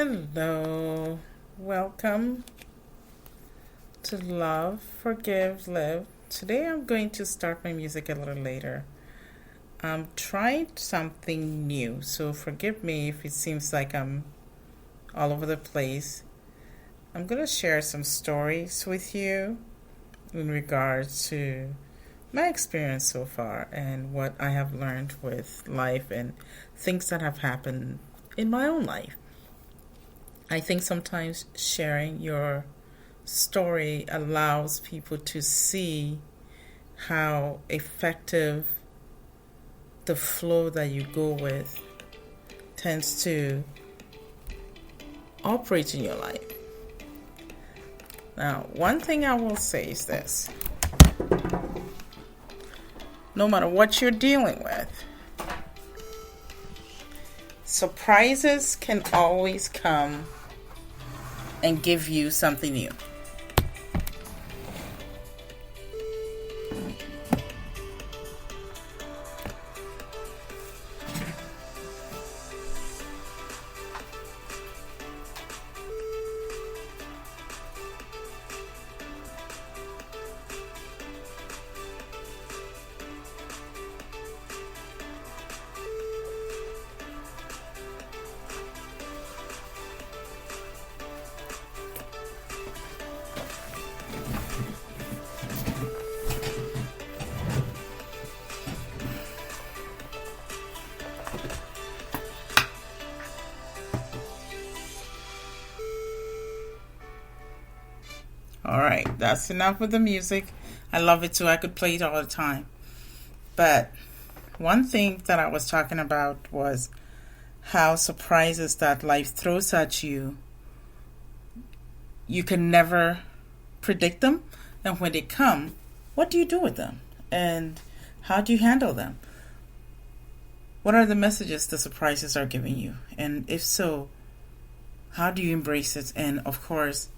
Hello, welcome to Love, Forgive, Live. Today I'm going to start my music a little later. I'm trying something new, so forgive me if it seems like I'm all over the place. I'm going to share some stories with you in regards to my experience so far and what I have learned with life and things that have happened in my own life. I think sometimes sharing your story allows people to see how effective the flow that you go with tends to operate in your life. Now, one thing I will say is this. No matter what you're dealing with, surprises can always come and give you something new. All right, that's enough with the music. I love it too. I could play it all the time. But one thing that I was talking about was how surprises that life throws at you, you can never predict them. And when they come, what do you do with them? And how do you handle them? What are the messages the surprises are giving you? And if so, how do you embrace it? And of course,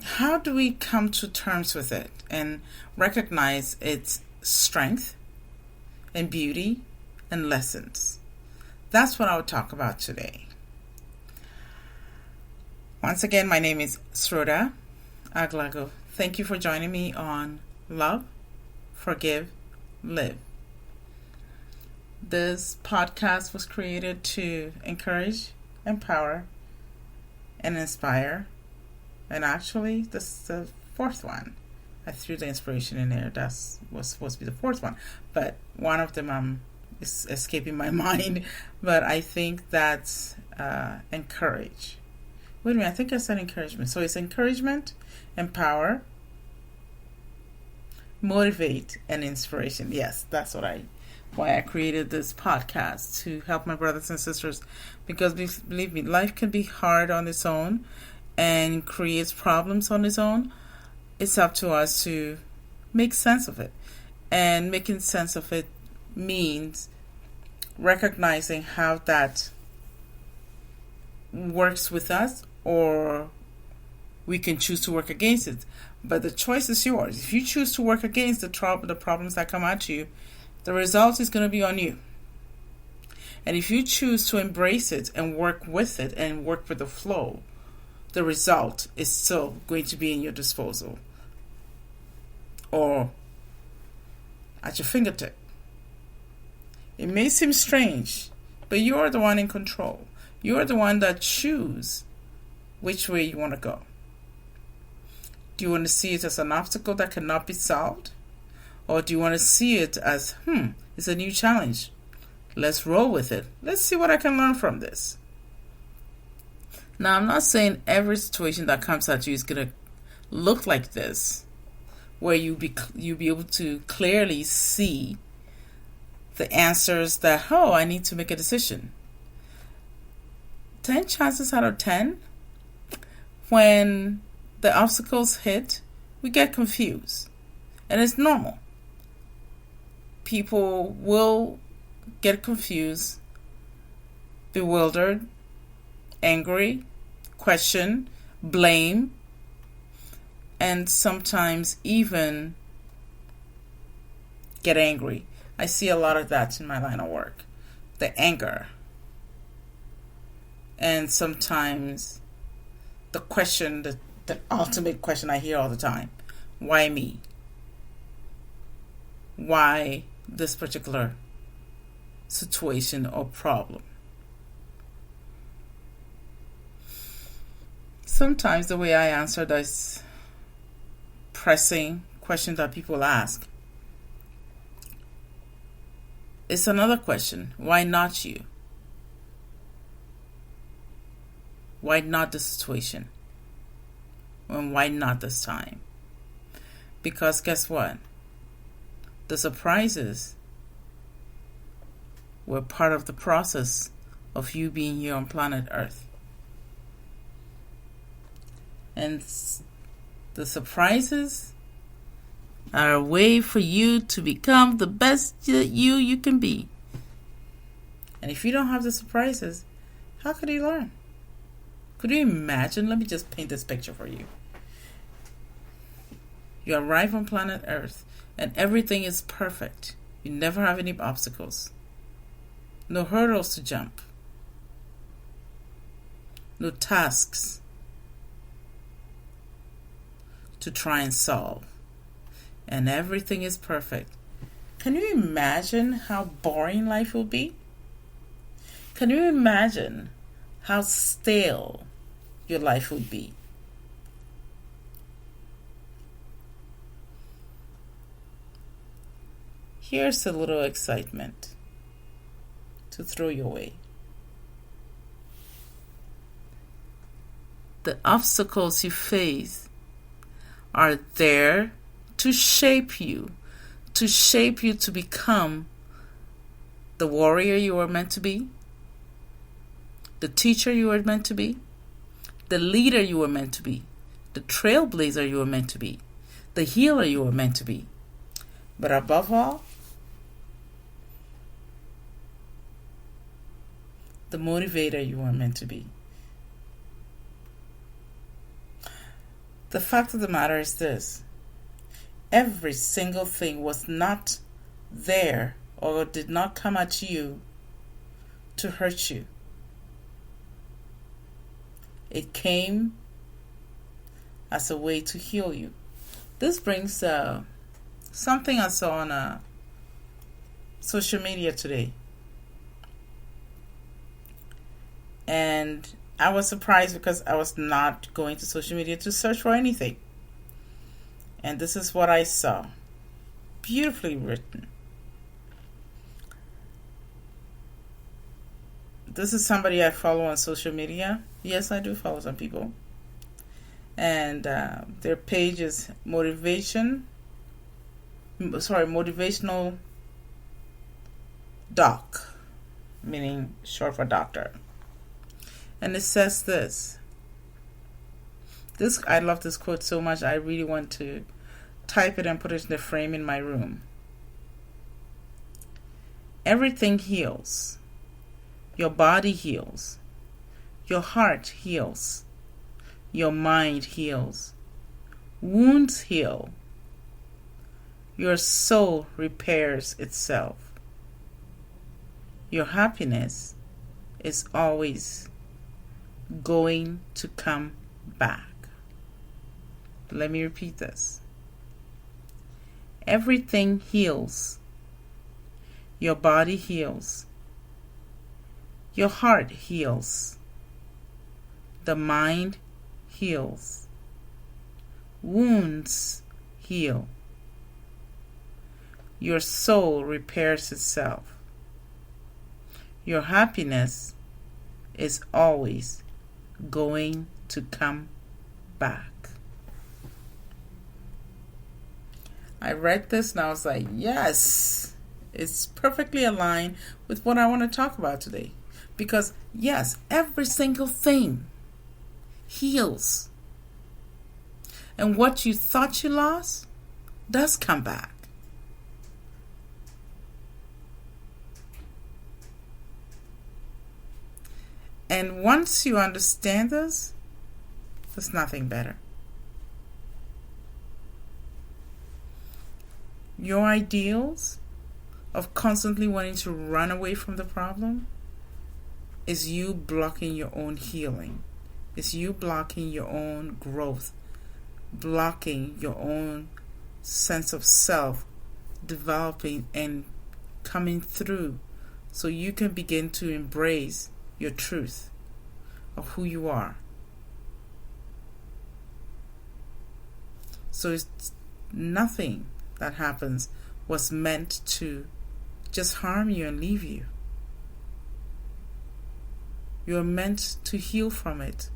how do we come to terms with it and recognize its strength and beauty and lessons? That's what I would talk about today. Once again, my name is Sroda Aglago. Thank you for joining me on Love, Forgive, Live. This podcast was created to encourage, empower, and inspire. And actually, this is the fourth one. I threw the inspiration in there. That was supposed to be the fourth one. But one of them is escaping my mind. But I think that's encourage. Wait a minute, I think I said encouragement. So it's encouragement, empower, motivate, and inspiration. Yes, that's why I created this podcast, to help my brothers and sisters. Because believe me, life can be hard on its own and creates problems on its own. It's up to us to make sense of it. And making sense of it means recognizing how that works with us, or we can choose to work against it. But the choice is yours. If you choose to work against the problems that come at you, the result is going to be on you. And if you choose to embrace it and work with it and work with the flow, the result is still going to be in your disposal or at your fingertip. It may seem strange, but you're the one in control. You're the one that chooses which way you want to go. Do you want to see it as an obstacle that cannot be solved? Or do you want to see it as, it's a new challenge? Let's roll with it. Let's see what I can learn from this. Now, I'm not saying every situation that comes at you is going to look like this, where you'll be able to clearly see the answers that, I need to make a decision. 10 chances out of 10, when the obstacles hit, we get confused. And it's normal. People will get confused, bewildered, angry, question, blame, and sometimes even get angry. I see a lot of that in my line of work. The anger. And sometimes the question, the ultimate question I hear all the time, why me? Why this particular situation or problem? Sometimes the way I answer this pressing question that people ask is another question. Why not you? Why not the situation? And why not this time? Because guess what? The surprises were part of the process of you being here on planet Earth. And the surprises are a way for you to become the best you can be. And if you don't have the surprises, how could you learn? Could you imagine? Let me just paint this picture for you. You arrive on planet Earth and everything is perfect. You never have any obstacles. No hurdles to jump. No tasks to try and solve. And everything is perfect. Can you imagine how boring life will be? Can you imagine how stale your life would be? Here's a little excitement to throw your way. The obstacles you face are there to shape you to become the warrior you are meant to be, the teacher you are meant to be, the leader you are meant to be, the trailblazer you are meant to be, the healer you are meant to be. But above all, the motivator you are meant to be. The fact of the matter is this: every single thing was not there or did not come at you to hurt you. It came as a way to heal you. This brings something I saw on social media today. And I was surprised because I was not going to social media to search for anything. And this is what I saw. Beautifully written. This is somebody I follow on social media. Yes, I do follow some people. And their page is motivational doc, meaning short for doctor. And it says this. I love this quote so much, I really want to type it and put it in the frame in my room. Everything heals. Your body heals. Your heart heals. Your mind heals. Wounds heal. Your soul repairs itself. Your happiness is always going to come back. Let me repeat this. Everything heals. Your body heals. Your heart heals. The mind heals. Wounds heal. Your soul repairs itself. Your happiness is always going to come back. I read this and I was like, yes, it's perfectly aligned with what I want to talk about today. Because yes, every single thing heals. And what you thought you lost does come back. And once you understand this, there's nothing better. Your ideals of constantly wanting to run away from the problem is you blocking your own healing. It's you blocking your own growth, blocking your own sense of self developing and coming through so you can begin to embrace your truth of who you are. So it's nothing that happens was meant to just harm you and leave you. You're meant to heal from it.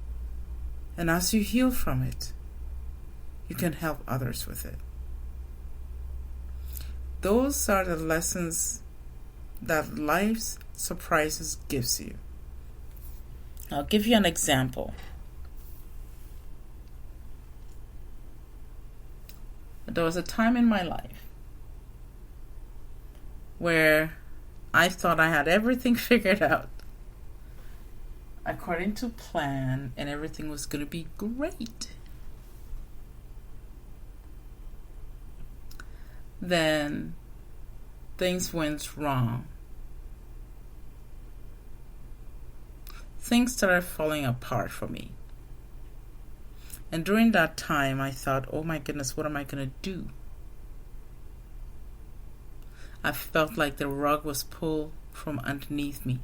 And as you heal from it, you can help others with it. Those are the lessons that life's surprises gives you. I'll give you an example. There was a time in my life where I thought I had everything figured out according to plan and everything was going to be great. Then things went wrong. Things started falling apart for me. And during that time, I thought, oh my goodness, what am I going to do? I felt like the rug was pulled from underneath me.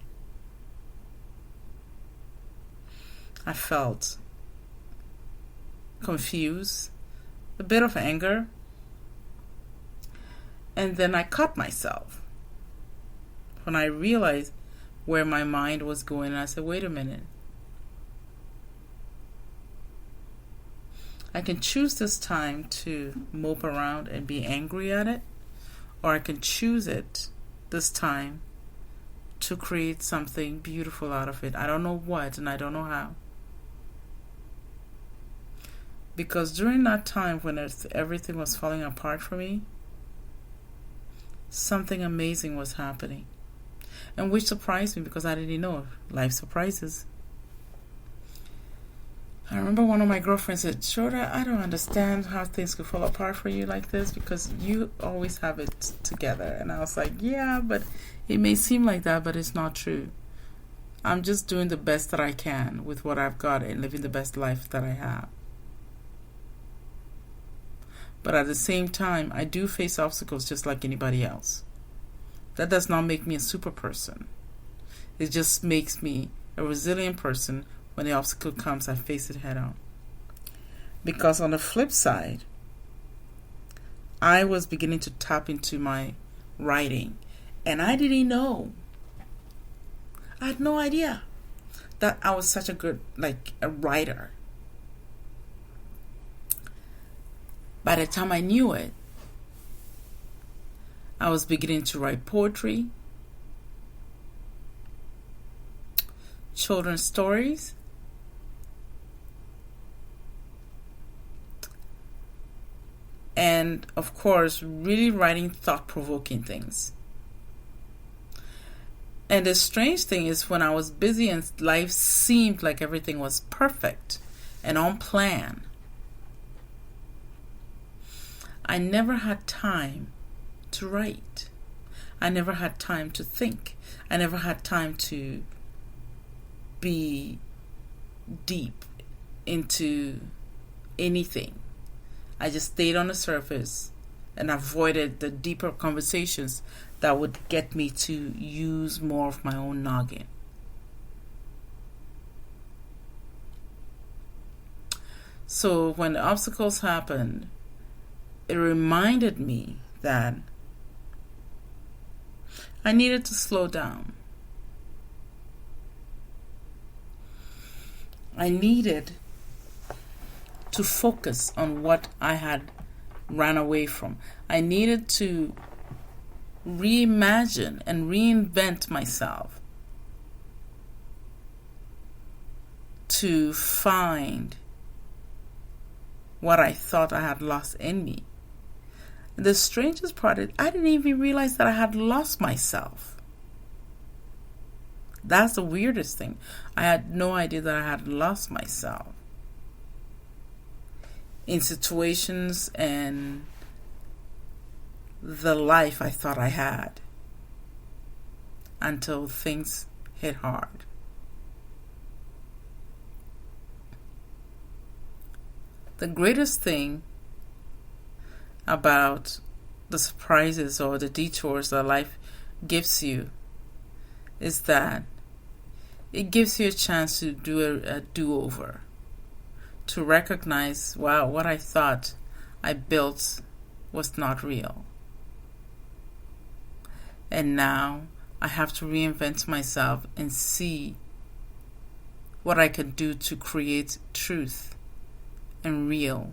I felt confused, a bit of anger, and then I caught myself when I realized where my mind was going. I said, wait a minute. I can choose this time to mope around and be angry at it, or I can choose it this time to create something beautiful out of it. I don't know what and I don't know how. Because during that time when everything was falling apart for me, something amazing was happening. And which surprised me because I didn't know life surprises. I remember one of my girlfriends said, Shorta, I don't understand how things could fall apart for you like this because you always have it together. And I was like, yeah, but it may seem like that, but it's not true. I'm just doing the best that I can with what I've got and living the best life that I have. But at the same time, I do face obstacles just like anybody else. That does not make me a super person. It just makes me a resilient person. When the obstacle comes, I face it head on. Because on the flip side, I was beginning to tap into my writing. And I didn't know. I had no idea that I was such a good, a writer. By the time I knew it, I was beginning to write poetry, children's stories, and of course, really writing thought-provoking things. And the strange thing is when I was busy and life seemed like everything was perfect and on plan, I never had time to write. I never had time to think. I never had time to be deep into anything. I just stayed on the surface and avoided the deeper conversations that would get me to use more of my own noggin. So when the obstacles happened, it reminded me that I needed to slow down. I needed to focus on what I had ran away from. I needed to reimagine and reinvent myself to find what I thought I had lost in me. The strangest part is I didn't even realize that I had lost myself. That's the weirdest thing. I had no idea that I had lost myself in situations and the life I thought I had until things hit hard. The greatest thing about the surprises or the detours that life gives you is that it gives you a chance to do a do-over, to recognize, wow, what I thought I built was not real. And now I have to reinvent myself and see what I can do to create truth and real.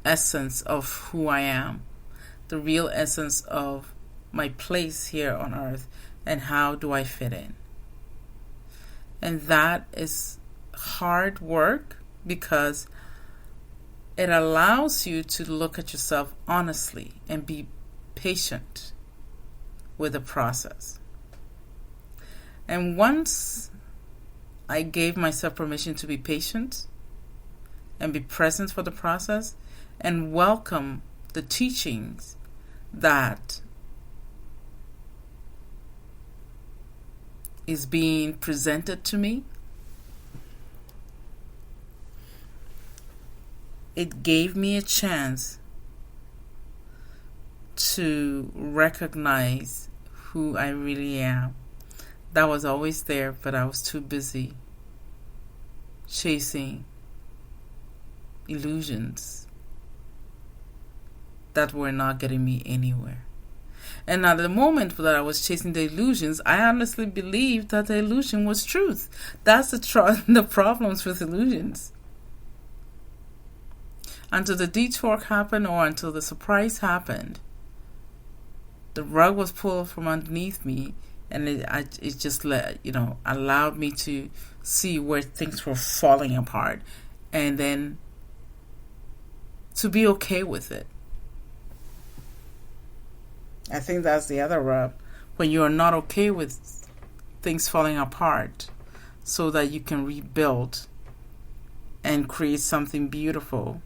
Essence of who I am, the real essence of my place here on earth, and how do I fit in. And that is hard work because it allows you to look at yourself honestly and be patient with the process. And once I gave myself permission to be patient and be present for the process and welcome the teachings that is being presented to me, it gave me a chance to recognize who I really am. That was always there, but I was too busy chasing illusions that were not getting me anywhere. And at the moment that I was chasing the illusions, I honestly believed that the illusion was truth. That's the problems with illusions. Until the detour happened or until the surprise happened, the rug was pulled from underneath me, and it just allowed me to see where things were falling apart, and then to be okay with it. I think that's the other rub, when you are not okay with things falling apart, so that you can rebuild and create something beautiful.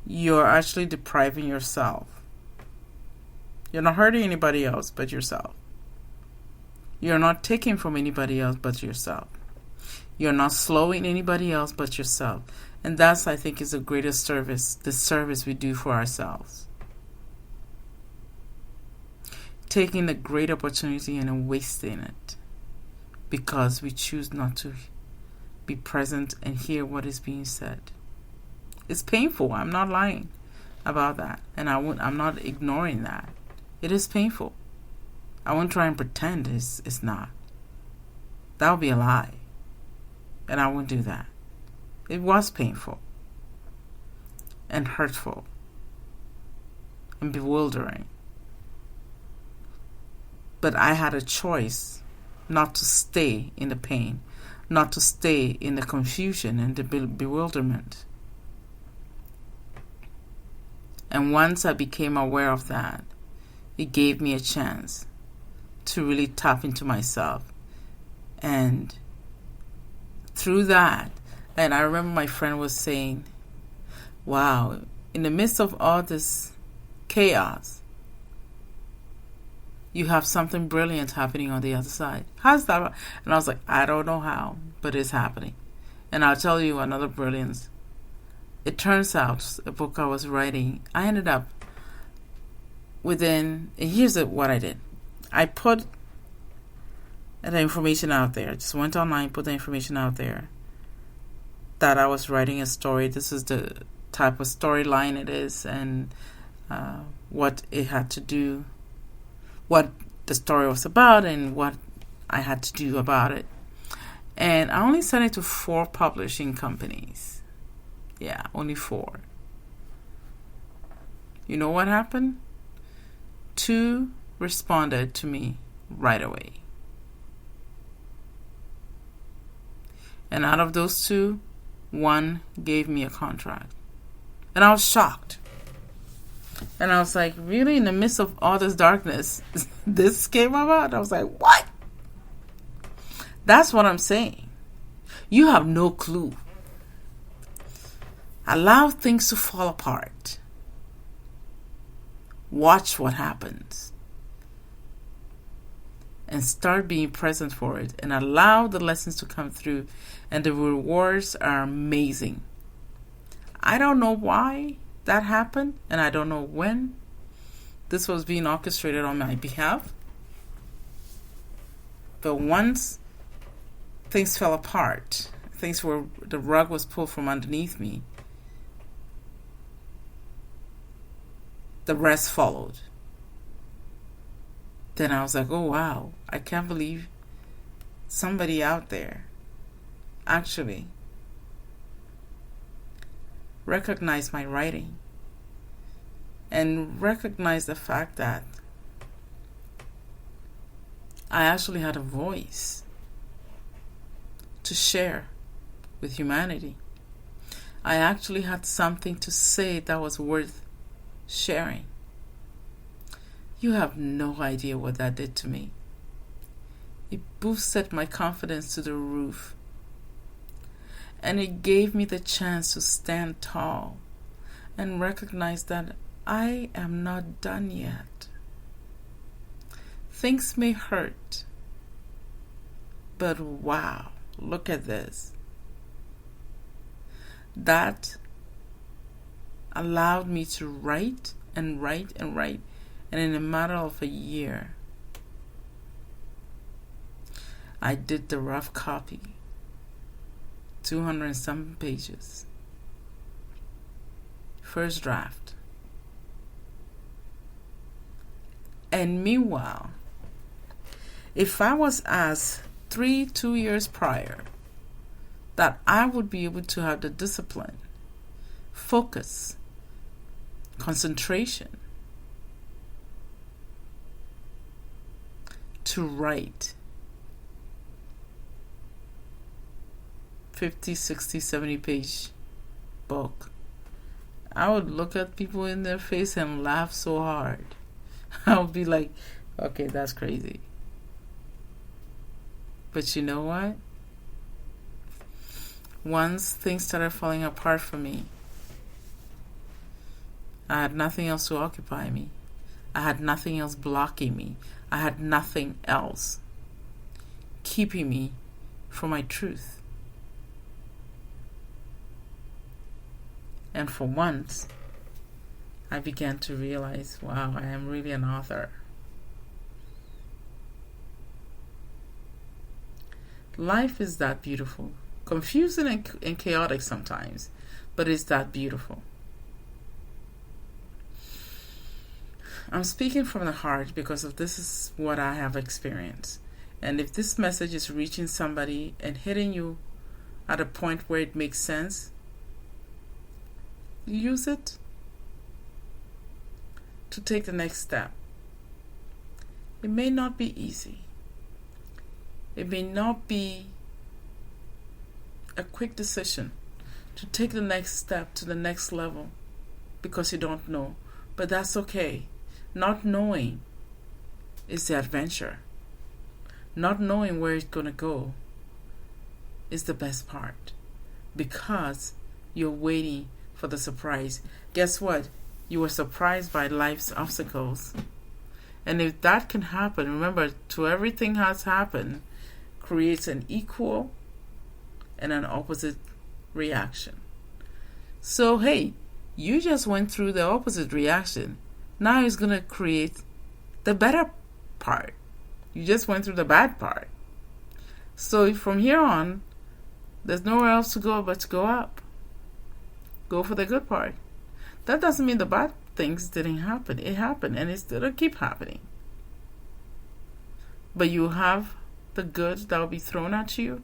You're actually depriving yourself. You're not hurting anybody else but yourself. You're not taking from anybody else but yourself. You're not slowing anybody else but yourself. And that's, I think, is the greatest service, the service we do for ourselves. Taking a great opportunity and then wasting it because we choose not to be present and hear what is being said. It's painful. I'm not lying about that. And I'm not ignoring that. It is painful. I won't try and pretend it's not. That would be a lie. And I won't do that. It was painful and hurtful and bewildering. But I had a choice not to stay in the pain, not to stay in the confusion and the bewilderment. And once I became aware of that, it gave me a chance to really tap into myself. And through that, and I remember my friend was saying, wow, in the midst of all this chaos, you have something brilliant happening on the other side. How's that? And I was like, I don't know how, but it's happening. And I'll tell you another brilliance. It turns out, a book I was writing, I ended up here's what I did. I put the information out there. I just went online, put the information out there that I was writing a story. This is the type of storyline it is, and what it had to do, what the story was about, and what I had to do about it. And I only sent it to 4 publishing companies. Yeah, only 4. You know what happened? 2 responded to me right away. And out of those 2, 1 gave me a contract. And I was shocked. And I was like, really? In the midst of all this darkness, this came about? I was like, what? That's what I'm saying. You have no clue. Allow things to fall apart. Watch what happens. and start being present for it and allow the lessons to come through, and the rewards are amazing. I don't know why that happened, and I don't know when this was being orchestrated on my behalf. But once things fell apart, the rug was pulled from underneath me, the rest followed. Then I was like, oh wow, I can't believe somebody out there actually recognized my writing and recognized the fact that I actually had a voice to share with humanity. I actually had something to say that was worth sharing. You have no idea what that did to me. It boosted my confidence to the roof. And it gave me the chance to stand tall and recognize that I am not done yet. Things may hurt, but wow, look at this. That allowed me to write and write and write. And in a matter of a year, I did the rough copy, 200 and some pages. First draft. And meanwhile, if I was asked 2 years prior that I would be able to have the discipline, focus, concentration to write 50, 60, 70 page book, I would look at people in their face and laugh so hard. I would be like, okay, that's crazy. But you know what? Once things started falling apart for me, I had nothing else to occupy me. I had nothing else blocking me. I had nothing else keeping me from my truth. And for once, I began to realize, wow, I am really an author. Life is that beautiful. Confusing and chaotic sometimes, but it's that beautiful. I'm speaking from the heart because of this is what I have experienced. And if this message is reaching somebody and hitting you at a point where it makes sense, use it to take the next step. It may not be easy. It may not be a quick decision to take the next step to the next level because you don't know. But that's okay. Not knowing is the adventure. Not knowing where it's going to go is the best part because you're waiting for the surprise. Guess what? You were surprised by life's obstacles. And if that can happen, remember, to everything has happened, creates an equal and an opposite reaction. So, hey, you just went through the opposite reaction. Now it's going to create the better part. You just went through the bad part. So from here on, there's nowhere else to go but to go up. Go for the good part. That doesn't mean the bad things didn't happen. It happened and it's going to keep happening. But you have the good that will be thrown at you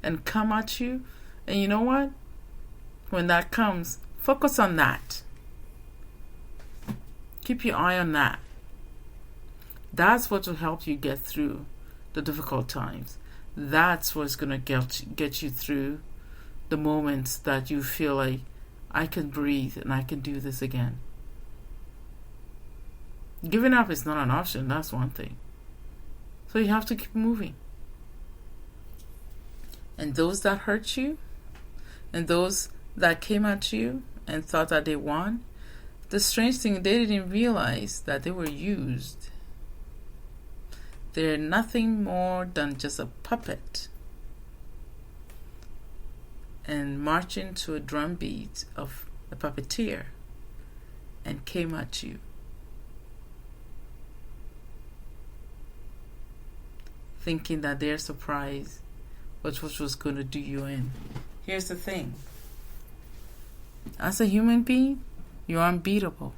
and come at you. And you know what? When that comes, focus on that. Keep your eye on that. That's what will help you get through the difficult times. That's what's going to get you through the moments that you feel like, I can breathe and I can do this again. Giving up is not an option, that's one thing. So you have to keep moving. And those that hurt you, and those that came at you and thought that they won, the strange thing, they didn't realize that they were used. They're nothing more than just a puppet and marching to a drum beat of a puppeteer and came at you. Thinking that their surprise was what was going to do you in. Here's the thing. As a human being, you're unbeatable.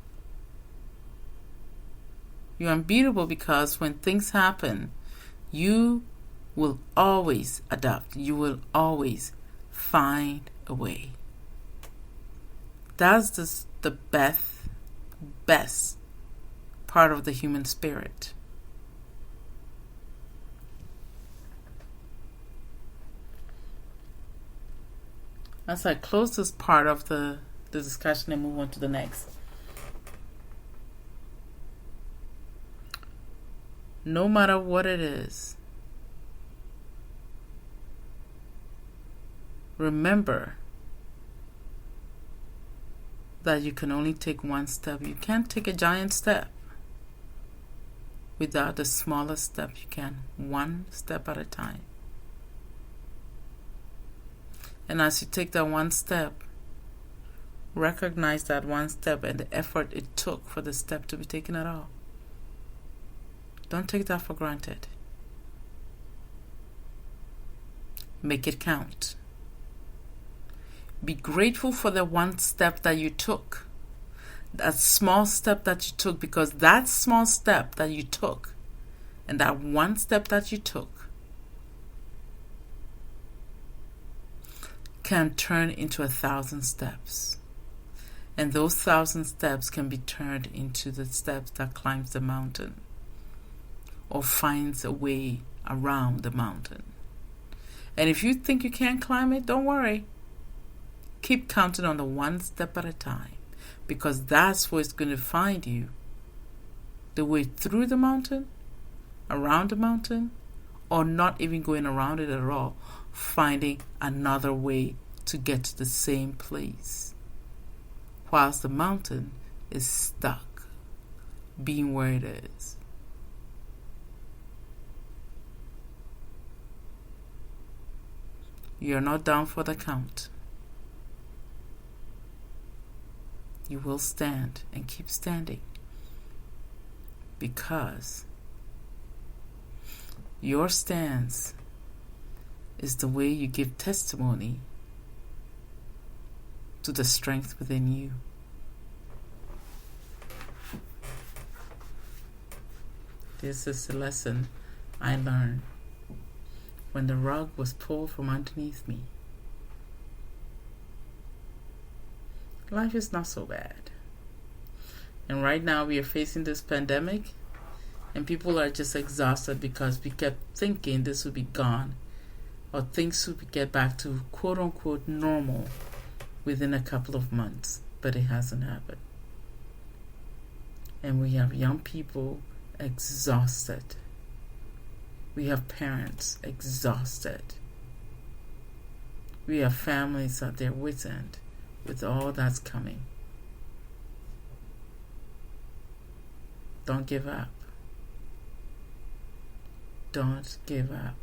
You're unbeatable because when things happen, you will always adapt. You will always find a way. That's the best part of the human spirit. As I close this part of the discussion and move on to the next. No matter what it is, remember that you can only take one step. You can't take a giant step without the smallest step you can, one step at a time. And as you take that one step, recognize that one step and the effort it took for the step to be taken at all. Don't take that for granted. Make it count. Be grateful for the one step that you took. That small step that you took, because that small step that you took and that one step that you took can turn into 1,000 steps. And those 1,000 steps can be turned into the steps that climbs the mountain or finds a way around the mountain. And if you think you can't climb it, don't worry. Keep counting on the one step at a time, because that's where it's going to find you. The way through the mountain, around the mountain, or not even going around it at all, finding another way to get to the same place, whilst the mountain is stuck being where it is. You're not down for the count. You will stand and keep standing, because your stance is the way you give testimony to the strength within you. This is the lesson I learned when the rug was pulled from underneath me. Life is not so bad. And right now we are facing this pandemic, and people are just exhausted because we kept thinking this would be gone, or things would get back to quote unquote normal within a couple of months, but it hasn't happened. And we have young people exhausted. We have parents exhausted. We have families at their wits' end with all that's coming. Don't give up. Don't give up.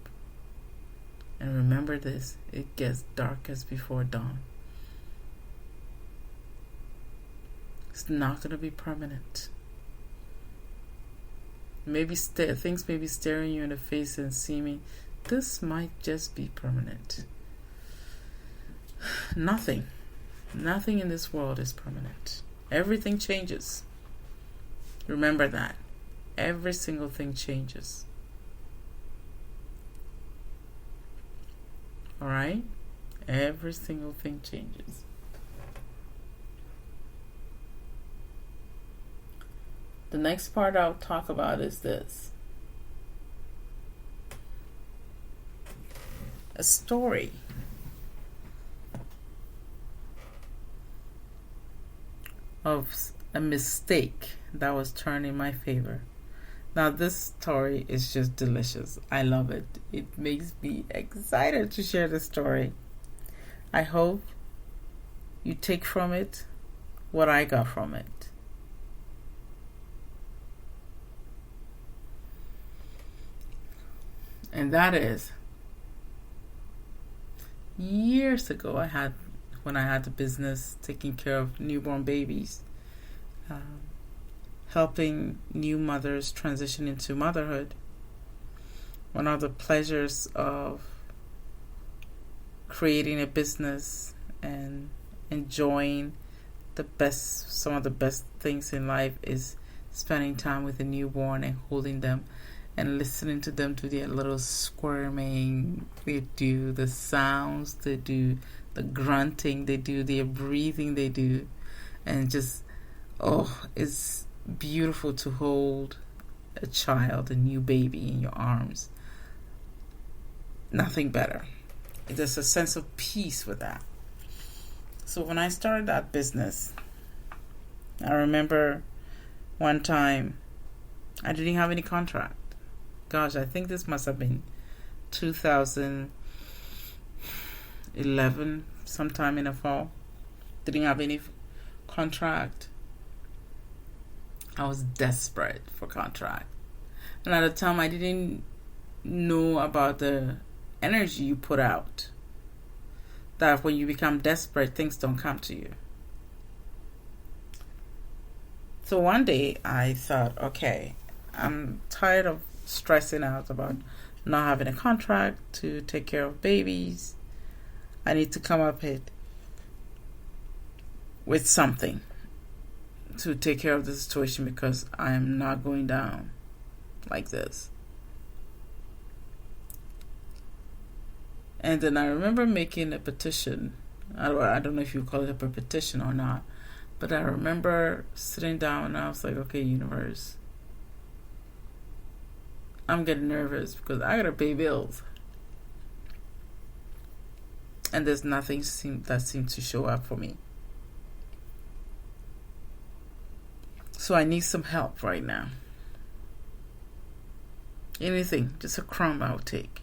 And remember this, it gets darkest before dawn. It's not going to be permanent. Maybe things may be staring you in the face and seeming this might just be permanent. Nothing in this world is permanent. Everything changes. Remember that. Every single thing changes. Alright? Every single thing changes. The next part I'll talk about is this. A story of a mistake that was turned in my favor. Now this story is just delicious. I love it. It makes me excited to share the story. I hope you take from it what I got from it. And that is years ago, when I had the business taking care of newborn babies, helping new mothers transition into motherhood. One of the pleasures of creating a business and enjoying some of the best things in life is spending time with a newborn and holding them and listening to them do their little squirming. They do the sounds, they do the grunting, they do their breathing, they do. And just, it's beautiful to hold a child, a new baby in your arms. Nothing better. There's a sense of peace with that. So when I started that business, I remember one time I didn't have any contract. Gosh, I think this must have been 2011, sometime in the fall. Didn't have any contract. I was desperate for contract. And at the time, I didn't know about the energy you put out. That when you become desperate, things don't come to you. So one day, I thought, okay, I'm tired of stressing out about not having a contract to take care of babies. I need to come up with something to take care of the situation because I am not going down like this. And then I remember making a petition. I don't know if you call it a petition or not, but I remember sitting down and I was like, okay, universe, I'm getting nervous because I gotta pay bills. And there's nothing that seems to show up for me. So I need some help right now. Anything, just a crumb I'll take.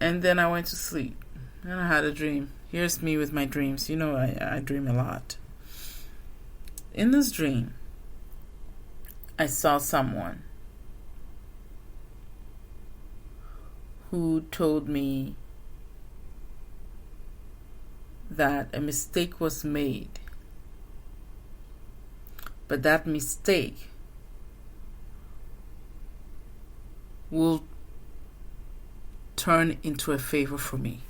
And then I went to sleep. And I had a dream. Here's me with my dreams. You know, I dream a lot. In this dream, I saw someone who told me that a mistake was made. But that mistake will turn into a favor for me.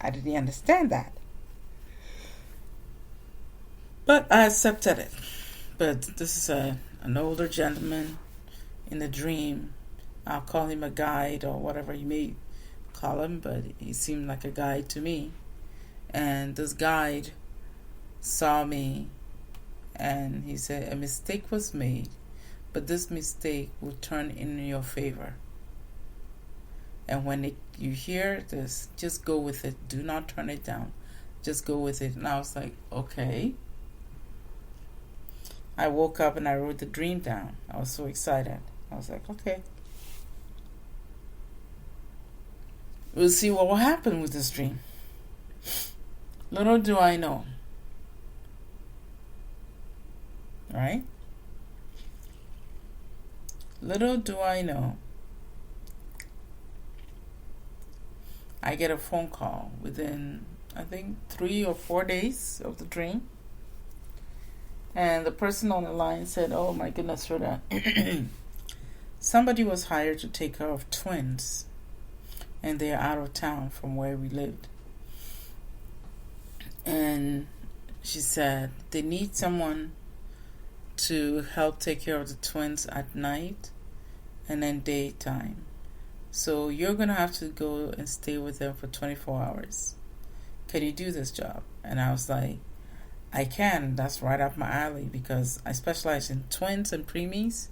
I didn't understand that. But I accepted it. But this is an older gentleman in the dream. I'll call him a guide or whatever you may call him, but he seemed like a guide to me. And this guide saw me and he said, a mistake was made, but this mistake will turn in your favor. And when you hear this, just go with it. Do not turn it down. Just go with it. And I was like, okay. I woke up and I wrote the dream down. I was so excited. I was like, okay. We'll see what will happen with this dream. Little do I know. Right? Little do I know. I get a phone call within, I think, 3 or 4 days of the dream. And the person on the line said, oh my goodness, Rhoda. Somebody was hired to take care of twins. And they're out of town from where we lived. And she said, they need someone to help take care of the twins at night and then daytime. So you're going to have to go and stay with them for 24 hours. Can you do this job? And I was like, I can. That's right up my alley because I specialize in twins and preemies.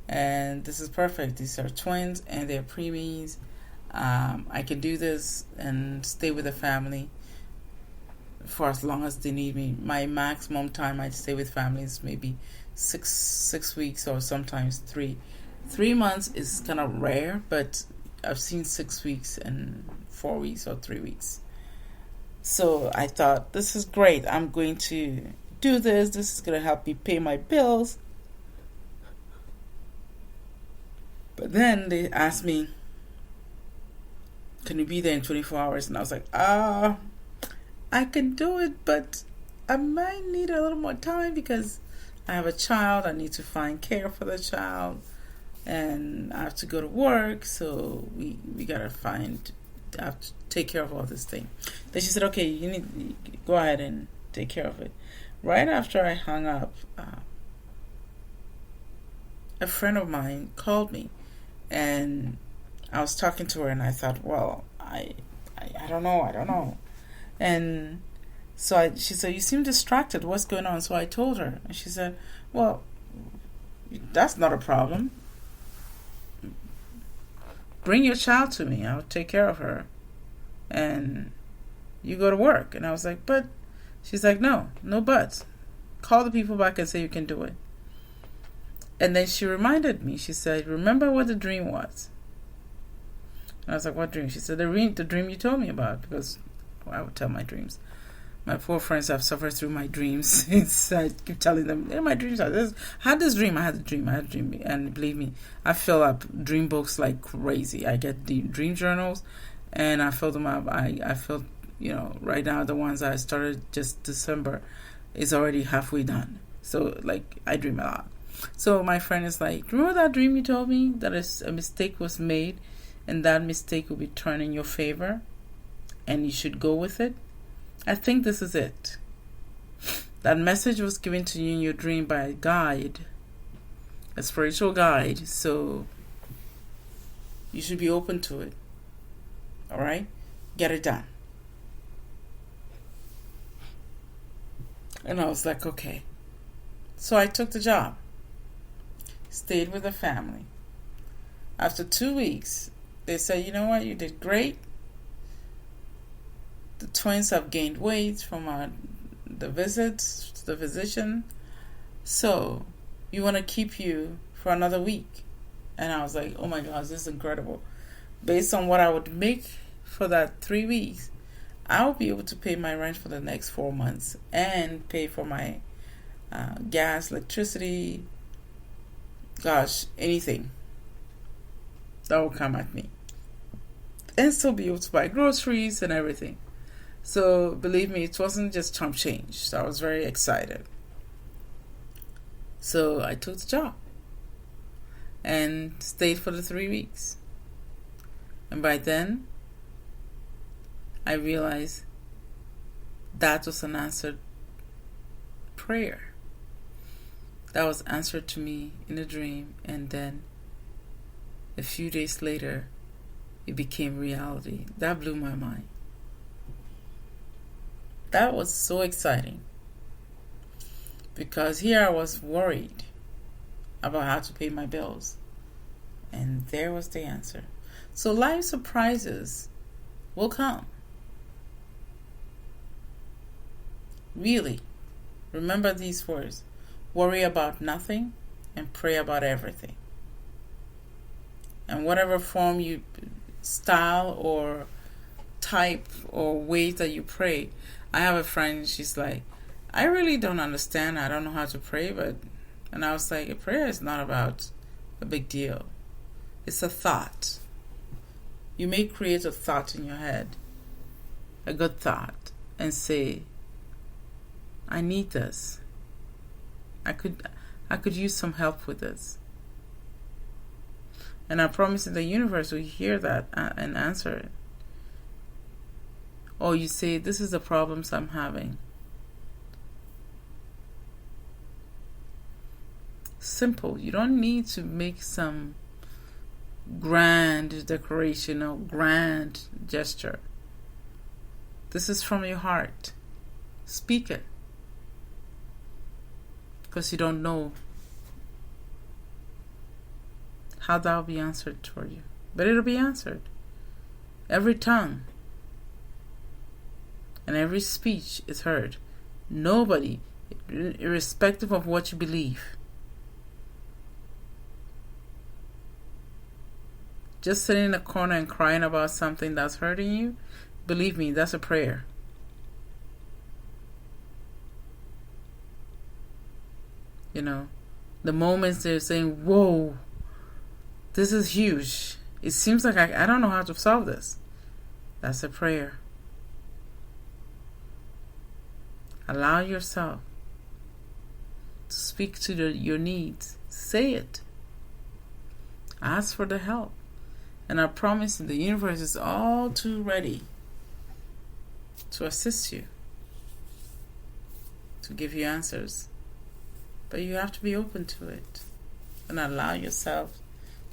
And this is perfect. These are twins and they're preemies. I can do this and stay with the family for as long as they need me. My maximum time I'd stay with families maybe six weeks or sometimes 3. 3 months is kind of rare, but I've seen 6 weeks and 4 weeks or 3 weeks. So I thought, this is great. I'm going to do this. This is going to help me pay my bills. But then they asked me, can you be there in 24 hours? And I was like, I can do it, but I might need a little more time because I have a child. I need to find care for the child, and I have to go to work. So we gotta I have to take care of all this thing. Then she said, okay, you go ahead and take care of it. Right after I hung up, a friend of mine called me, and I was talking to her, and I thought, well, I don't know. And so she said, you seem distracted. What's going on? So I told her, and she said, well, that's not a problem. Bring your child to me. I'll take care of her. And you go to work. And I was like, but she's like, no buts. Call the people back and say you can do it. And then she reminded me. She said, remember what the dream was? And I was like, what dream? She said, the dream you told me about, because I would tell my dreams. My poor friends have suffered through my dreams. I keep telling them, my dreams are this. I had a dream. And believe me, I fill up dream books like crazy. I get the dream journals, and I fill them up. I filled, right now the ones I started just December is already halfway done. So, I dream a lot. So my friend is like, remember that dream you told me that a mistake was made, and that mistake will be turned in your favor, and you should go with it? I think this is it. That message was given to you in your dream by a guide, a spiritual guide, so you should be open to it. All right? Get it done. And I was like, okay. So I took the job. Stayed with the family. After 2 weeks, they said, you know what, you did great. The twins have gained weight from the visits to the physician. So, we want to keep you for another week. And I was like, oh my gosh, this is incredible. Based on what I would make for that 3 weeks, I will be able to pay my rent for the next 4 months and pay for my gas, electricity, anything that will come at me. And still be able to buy groceries and everything. So, believe me, it wasn't just chump change. So I was very excited. So I took the job and stayed for the 3 weeks. And by then, I realized that was an answered prayer. That was answered to me in a dream, and then a few days later, it became reality. That blew my mind. That was so exciting, because here I was worried about how to pay my bills, and there was the answer. So life surprises will come. Really, remember these words: worry about nothing and pray about everything. And whatever form you style or type or way that you pray. I have a friend, she's like, I really don't understand. I don't know how to pray, and I was like, a prayer is not about a big deal. It's a thought. You may create a thought in your head, a good thought, and say, I need this. I could use some help with this. And I promise that the universe will hear that and answer it. Or you say, this is the problems I'm having. Simple. You don't need to make some grand declaration or grand gesture. This is from your heart. Speak it. Because you don't know how that will be answered for you. But it'll be answered. Every tongue and every speech is heard. Nobody, irrespective of what you believe, just sitting in a corner and crying about something that's hurting you, believe me, that's a prayer. The moments they're saying, whoa, This is huge. It seems like I don't know how to solve this. That's a prayer. Allow yourself to speak to your needs. Say it. Ask for the help. And I promise the universe is all too ready to assist you, to give you answers. But you have to be open to it and allow yourself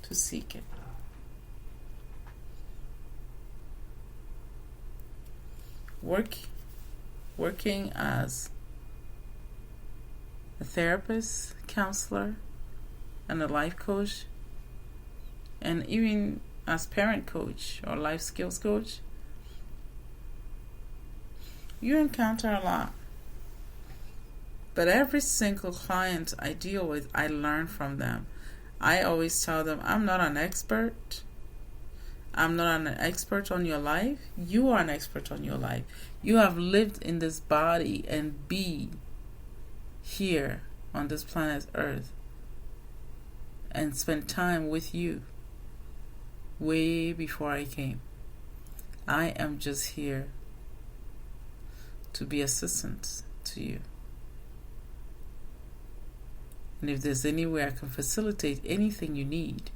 to seek it. Working as a therapist, counselor, and a life coach, and even as parent coach or life skills coach, you encounter a lot. But every single client I deal with, I learn from them. I always tell them, I'm not an expert. I'm not an expert on your life. You are an expert on your life. You have lived in this body and be here on this planet Earth and spent time with you way before I came. I am just here to be assistant to you. And if there's any way I can facilitate anything you need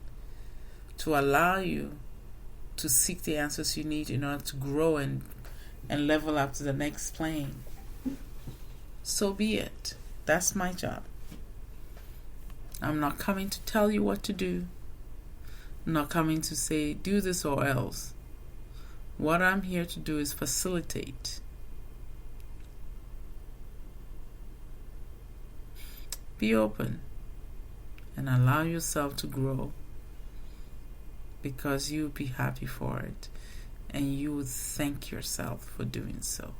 to allow you to seek the answers you need in order to grow and level up to the next plane, so be it. That's my job. I'm not coming to tell you what to do. I'm not coming to say, do this or else. What I'm here to do is facilitate. Be open and allow yourself to grow, because you'll be happy for it and you will thank yourself for doing so.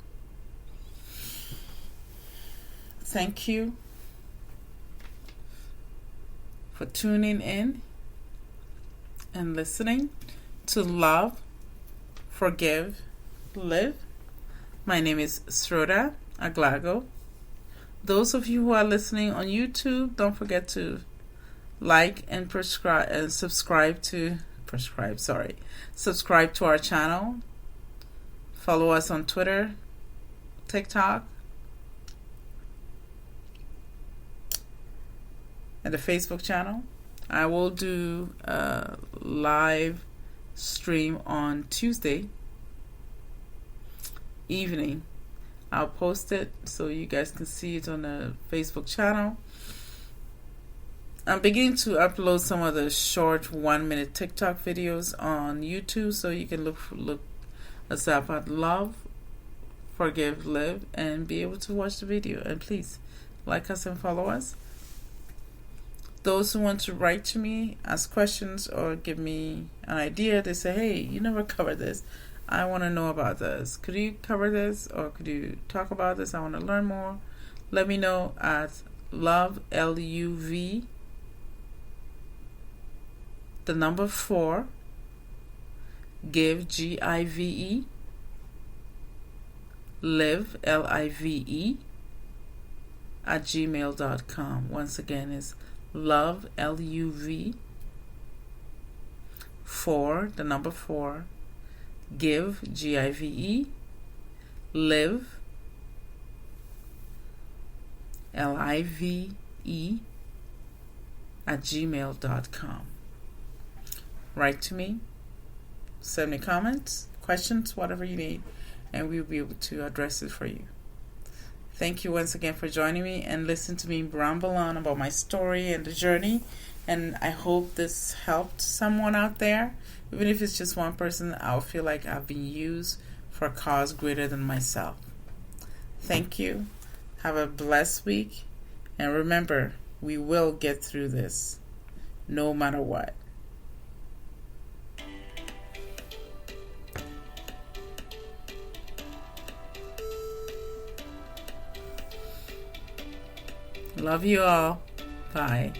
Thank you for tuning in and listening to Love, Forgive, Live. My name is Sroda Aglago. Those of you who are listening on YouTube, don't forget to like and subscribe to our channel. Follow us on Twitter, TikTok, and the Facebook channel. I will do a live stream on Tuesday evening. I'll post it so you guys can see it on the Facebook channel. I'm beginning to upload some of the short 1-minute TikTok videos on YouTube, so you can look us up at Love, Forgive, Live, and be able to watch the video. And please like us and follow us. Those who want to write to me, ask questions, or give me an idea, they say, hey, you never covered this. I want to know about this. Could you cover this, or could you talk about this? I want to learn more. Let me know at Love, LUV, the number 4, Give, GIVE, Live, LIVE, at gmail.com. Once again, is Love, LUV, 4, the number 4, Give, GIVE, Live, LIVE, at gmail.com. Write to me, send me comments, questions, whatever you need, and we'll be able to address it for you. Thank you once again for joining me and listen to me ramble on about my story and the journey. And I hope this helped someone out there. Even if it's just one person, I'll feel like I've been used for a cause greater than myself. Thank you. Have a blessed week. And remember, we will get through this, no matter what. Love you all. Bye.